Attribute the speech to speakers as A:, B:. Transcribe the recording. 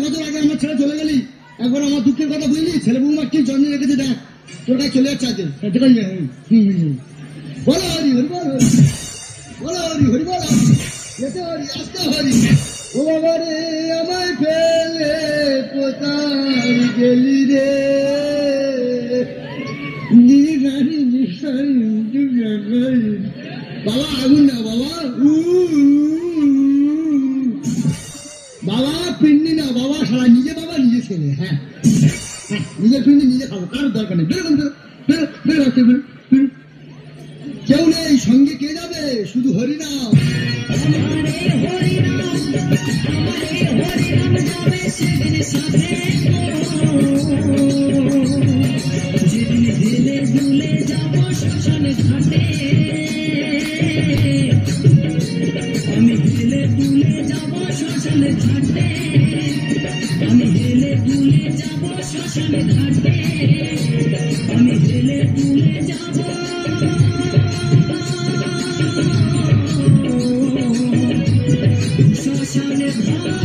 A: বছর আগে আমার ছেলে চলে গেলি, একবার আমার দুঃখের কথা বুঝলি, ছেলে বৌমা কি জন্ম রেখেছে দেখ, তোর কাছে চলে যাচ্ছে আজকে। বলো হরি হরি বল, বলো হরি হরি বল, যেতে হরি আসতে হরি। ও বাবা রে আমায় ফেলে কোথায় গেলি রে, বাবা আগুন না বাবা, বাবা পিন্ডি না বাবা, সারা নিজে বাবা নিজে ছেলে। হ্যাঁ নিজের পিন্ডি নিজে খাবো, কারোর দরকার নেই। কেউ নেই সঙ্গে, কে যাবে শুধু হরিনাম। যেদিন হেলে দুলে যাব শ্মশানে ঘাটে, আমি হেলে দুলে যাব শ্মশানে ঘাটে, আমি হেলে দুলে যাব শ্মশানে ঘাটে, আমি হেলে দুলে যাব শ্মশানে ঘাটে।